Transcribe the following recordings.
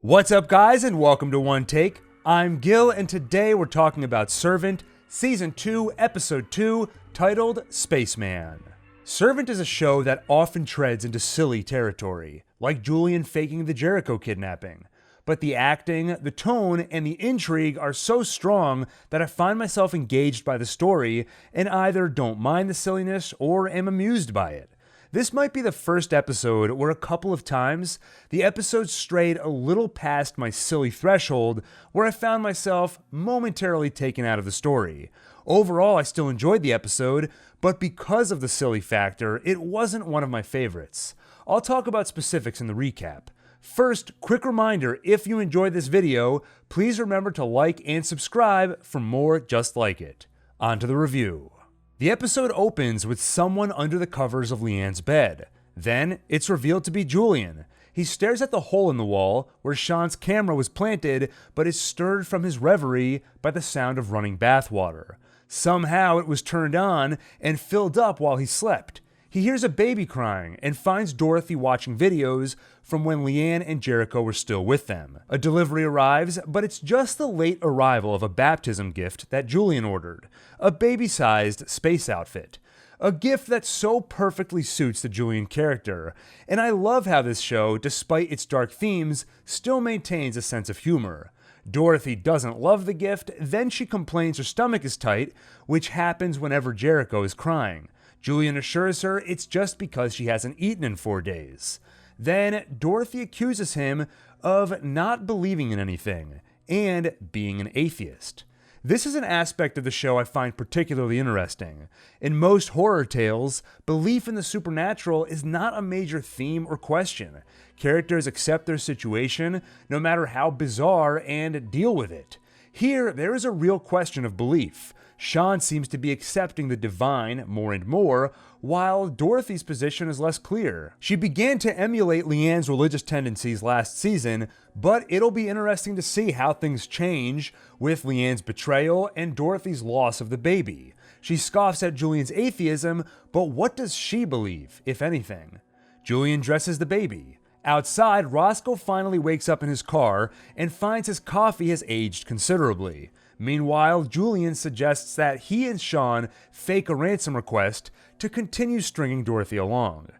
What's up, guys, and welcome to One Take. I'm Gil, and today we're talking about Servant, Season 2, Episode 2, titled Spaceman. Servant is a show that often treads into silly territory, like Julian faking the Jericho kidnapping. But the acting, the tone, and the intrigue are so strong that I find myself engaged by the story and either don't mind the silliness or am amused by it. This might be the first episode where a couple of times the episode strayed a little past my silly threshold where I found myself momentarily taken out of the story. Overall, I still enjoyed the episode, but because of the silly factor, it wasn't one of my favorites. I'll talk about specifics in the recap. First, quick reminder, if you enjoyed this video, please remember to like and subscribe for more just like it. On to the review. The episode opens with someone under the covers of Leanne's bed. Then, it's revealed to be Julian. He stares at the hole in the wall where Sean's camera was planted, but is stirred from his reverie by the sound of running bathwater. Somehow it was turned on and filled up while he slept. He hears a baby crying and finds Dorothy watching videos from when Leanne and Jericho were still with them. A delivery arrives, but it's just the late arrival of a baptism gift that Julian ordered, a baby-sized space outfit. A gift that so perfectly suits the Julian character, and I love how this show, despite its dark themes, still maintains a sense of humor. Dorothy doesn't love the gift, then she complains her stomach is tight, which happens whenever Jericho is crying. Julian assures her it's just because she hasn't eaten in 4 days. Then Dorothy accuses him of not believing in anything and being an atheist. This is an aspect of the show I find particularly interesting. In most horror tales, belief in the supernatural is not a major theme or question. Characters accept their situation, no matter how bizarre, and deal with it. Here, there is a real question of belief. Sean seems to be accepting the divine more and more, while Dorothy's position is less clear. She began to emulate Leanne's religious tendencies last season, but it'll be interesting to see how things change with Leanne's betrayal and Dorothy's loss of the baby. She scoffs at Julian's atheism, but what does she believe, if anything? Julian dresses the baby. Outside, Roscoe finally wakes up in his car and finds his coffee has aged considerably. Meanwhile, Julian suggests that he and Sean fake a ransom request to continue stringing Dorothy along.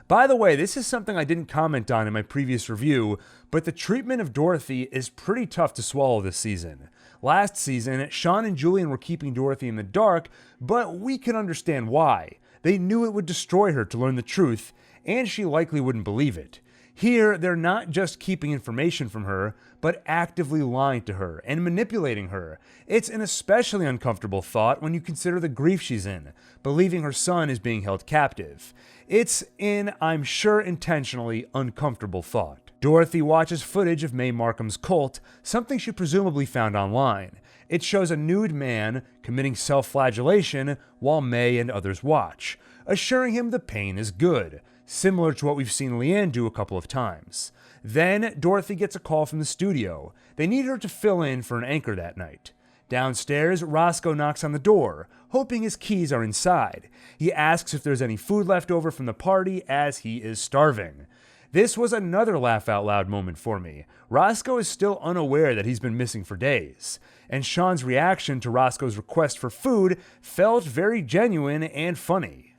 By the way, this is something I didn't comment on in my previous review, but the treatment of Dorothy is pretty tough to swallow this season. Last season, Sean and Julian were keeping Dorothy in the dark, but we can understand why. They knew it would destroy her to learn the truth, and she likely wouldn't believe it. Here, they're not just keeping information from her, but actively lying to her and manipulating her. It's an especially uncomfortable thought when you consider the grief she's in, believing her son is being held captive. It's an, I'm sure intentionally, uncomfortable thought. Dorothy watches footage of Mae Markham's cult, something she presumably found online. It shows a nude man committing self-flagellation while Mae and others watch, assuring him the pain is good, similar to what we've seen Leanne do a couple of times. Then, Dorothy gets a call from the studio. They need her to fill in for an anchor that night. Downstairs, Roscoe knocks on the door, hoping his keys are inside. He asks if there's any food left over from the party, as he is starving. This was another laugh-out-loud moment for me. Roscoe is still unaware that he's been missing for days, and Sean's reaction to Roscoe's request for food felt very genuine and funny.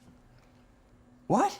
What?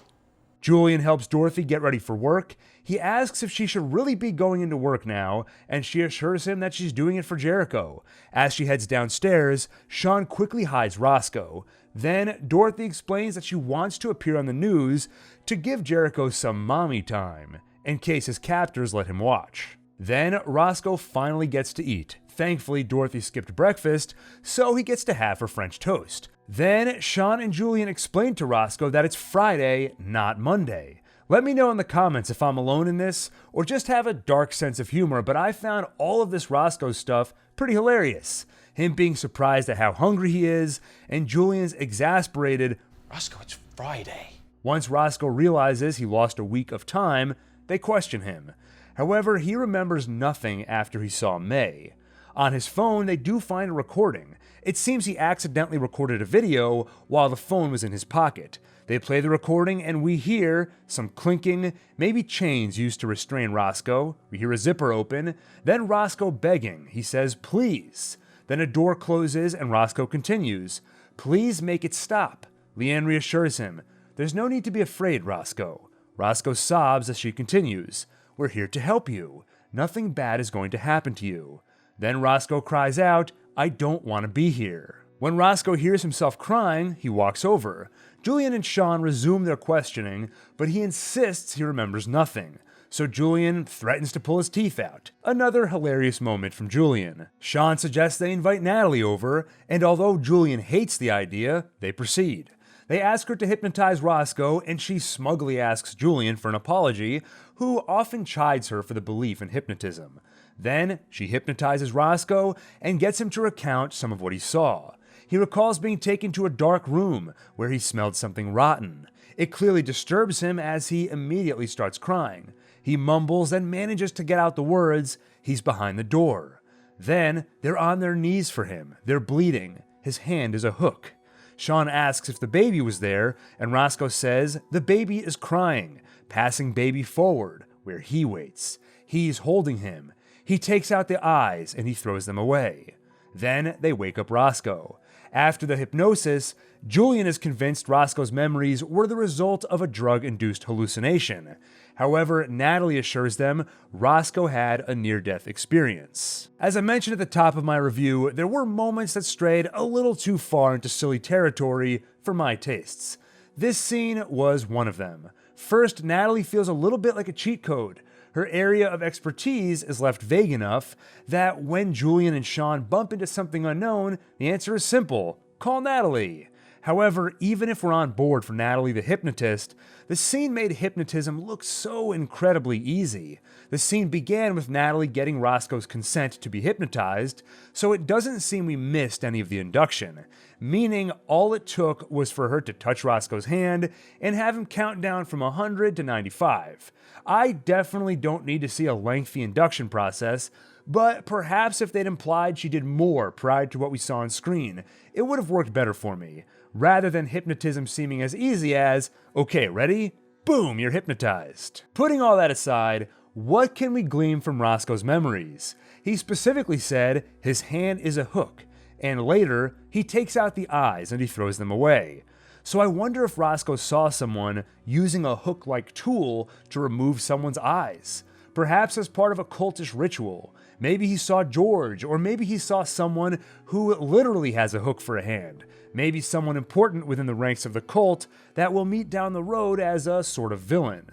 Julian helps Dorothy get ready for work. He asks if she should really be going into work now, and she assures him that she's doing it for Jericho. As she heads downstairs, Sean quickly hides Roscoe. Then, Dorothy explains that she wants to appear on the news to give Jericho some mommy time, in case his captors let him watch. Then, Roscoe finally gets to eat. Thankfully, Dorothy skipped breakfast, so he gets to have her French toast. Then, Sean and Julian explain to Roscoe that it's Friday, not Monday. Let me know in the comments if I'm alone in this, or just have a dark sense of humor, but I found all of this Roscoe stuff pretty hilarious. Him being surprised at how hungry he is, and Julian's exasperated, Roscoe, it's Friday. Once Roscoe realizes he lost a week of time, they question him. However, he remembers nothing after he saw Mae. On his phone, they do find a recording. It seems he accidentally recorded a video while the phone was in his pocket. They play the recording and we hear some clinking, maybe chains used to restrain Roscoe. We hear a zipper open, then Roscoe begging. He says, "Please." Then a door closes and Roscoe continues, "Please make it stop." Leanne reassures him, "There's no need to be afraid, Roscoe." Roscoe sobs as she continues, "We're here to help you. Nothing bad is going to happen to you." Then Roscoe cries out, "I don't want to be here." When Roscoe hears himself crying, he walks over. Julian and Sean resume their questioning, but he insists he remembers nothing. So Julian threatens to pull his teeth out. Another hilarious moment from Julian. Sean suggests they invite Natalie over, and although Julian hates the idea, they proceed. They ask her to hypnotize Roscoe, and she smugly asks Julian for an apology, who often chides her for the belief in hypnotism. Then she hypnotizes Roscoe and gets him to recount some of what he saw. He recalls being taken to a dark room where he smelled something rotten. It clearly disturbs him as he immediately starts crying. He mumbles and manages to get out the words, "He's behind the door." Then they're on their knees for him. They're bleeding. His hand is a hook. Sean asks if the baby was there, and Roscoe says the baby is crying, passing baby forward, where he waits. He's holding him. He takes out the eyes and he throws them away. Then they wake up Roscoe. After the hypnosis, Julian is convinced Roscoe's memories were the result of a drug-induced hallucination. However, Natalie assures them Roscoe had a near-death experience. As I mentioned at the top of my review, there were moments that strayed a little too far into silly territory for my tastes. This scene was one of them. First, Natalie feels a little bit like a cheat code. Her area of expertise is left vague enough that when Julian and Sean bump into something unknown, the answer is simple: call Natalie. However, even if we're on board for Natalie the hypnotist, the scene made hypnotism look so incredibly easy. The scene began with Natalie getting Roscoe's consent to be hypnotized, so it doesn't seem we missed any of the induction, meaning all it took was for her to touch Roscoe's hand and have him count down from 100 to 95. I definitely don't need to see a lengthy induction process, but perhaps if they'd implied she did more prior to what we saw on screen, it would have worked better for me, rather than hypnotism seeming as easy as, "Okay, ready? Boom, you're hypnotized." Putting all that aside, what can we glean from Roscoe's memories? He specifically said his hand is a hook, and later, he takes out the eyes and he throws them away. So I wonder if Roscoe saw someone using a hook-like tool to remove someone's eyes. Perhaps as part of a cultish ritual. Maybe he saw George, or maybe he saw someone who literally has a hook for a hand. Maybe someone important within the ranks of the cult that will meet down the road as a sort of villain.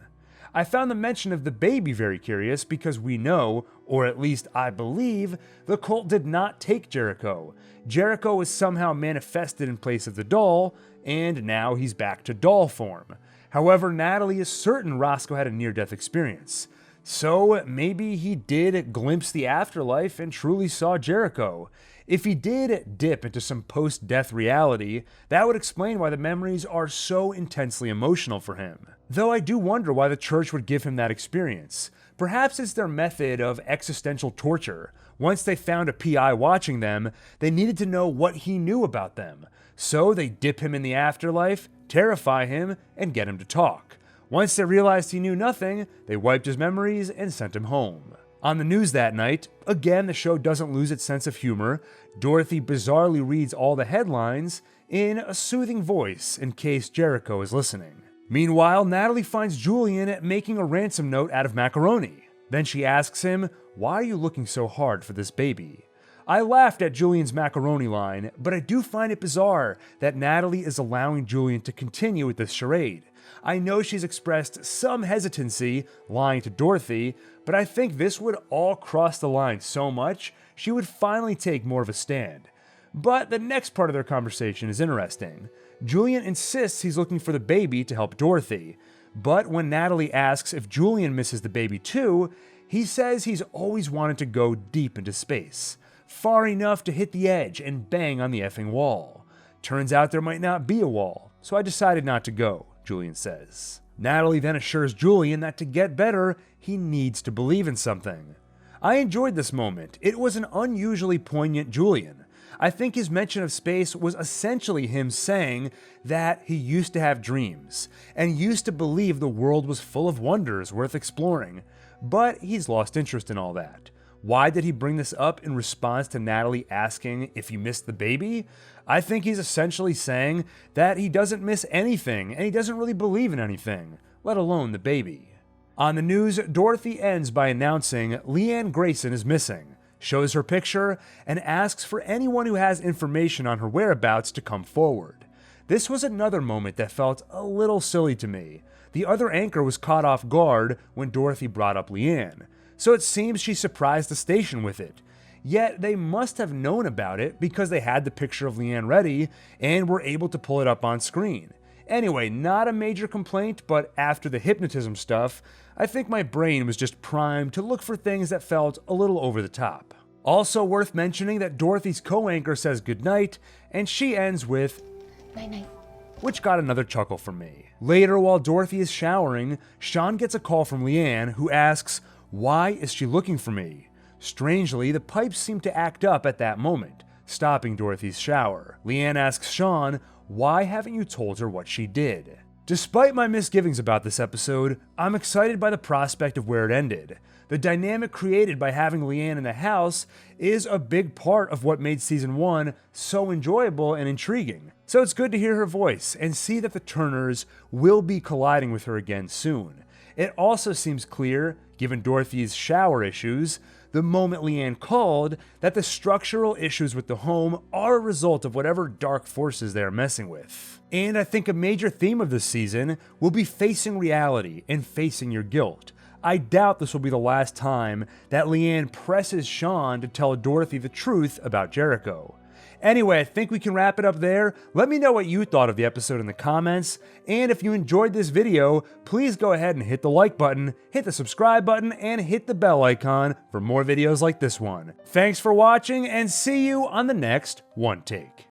I found the mention of the baby very curious because we know, or at least I believe, the cult did not take Jericho. Jericho was somehow manifested in place of the doll, and now he's back to doll form. However, Natalie is certain Roscoe had a near-death experience. So maybe he did glimpse the afterlife and truly saw Jericho. If he did dip into some post-death reality, that would explain why the memories are so intensely emotional for him. Though I do wonder why the church would give him that experience. Perhaps it's their method of existential torture. Once they found a PI watching them, they needed to know what he knew about them. So they dip him in the afterlife, terrify him, and get him to talk. Once they realized he knew nothing, they wiped his memories and sent him home. On the news that night, again the show doesn't lose its sense of humor. Dorothy bizarrely reads all the headlines in a soothing voice in case Jericho is listening. Meanwhile, Natalie finds Julian making a ransom note out of macaroni. Then she asks him, "Why are you looking so hard for this baby?" I laughed at Julian's macaroni line, but I do find it bizarre that Natalie is allowing Julian to continue with this charade. I know she's expressed some hesitancy lying to Dorothy, but I think this would all cross the line so much she would finally take more of a stand. But the next part of their conversation is interesting. Julian insists he's looking for the baby to help Dorothy, but when Natalie asks if Julian misses the baby too, he says he's always wanted to go deep into space, far enough to hit the edge and bang on the effing wall. Turns out there might not be a wall, so I decided not to go, Julian says. Natalie then assures Julian that to get better, he needs to believe in something. I enjoyed this moment. It was an unusually poignant Julian. I think his mention of space was essentially him saying that he used to have dreams, and used to believe the world was full of wonders worth exploring, but he's lost interest in all that. Why did he bring this up in response to Natalie asking if he missed the baby? I think he's essentially saying that he doesn't miss anything, and he doesn't really believe in anything, let alone the baby. On the news, Dorothy ends by announcing Leanne Grayson is missing, shows her picture, and asks for anyone who has information on her whereabouts to come forward. This was another moment that felt a little silly to me. The other anchor was caught off guard when Dorothy brought up Leanne, so it seems she surprised the station with it. Yet they must have known about it because they had the picture of Leanne ready and were able to pull it up on screen. Anyway, not a major complaint, but after the hypnotism stuff, I think my brain was just primed to look for things that felt a little over the top. Also worth mentioning that Dorothy's co-anchor says goodnight, and she ends with night-night, which got another chuckle from me. Later, while Dorothy is showering, Sean gets a call from Leanne, who asks, "Why is she looking for me?" Strangely, the pipes seem to act up at that moment, stopping Dorothy's shower. Leanne asks Sean, "Why haven't you told her what she did?" Despite my misgivings about this episode, I'm excited by the prospect of where it ended. The dynamic created by having Leanne in the house is a big part of what made season 1 so enjoyable and intriguing. So it's good to hear her voice and see that the Turners will be colliding with her again soon. It also seems clear, given Dorothy's shower issues, the moment Leanne called, that the structural issues with the home are a result of whatever dark forces they are messing with. And I think a major theme of this season will be facing reality and facing your guilt. I doubt this will be the last time that Leanne presses Sean to tell Dorothy the truth about Jericho. Anyway, I think we can wrap it up there. Let me know what you thought of the episode in the comments, and if you enjoyed this video, please go ahead and hit the like button, hit the subscribe button, and hit the bell icon for more videos like this one. Thanks for watching, and see you on the next One Take.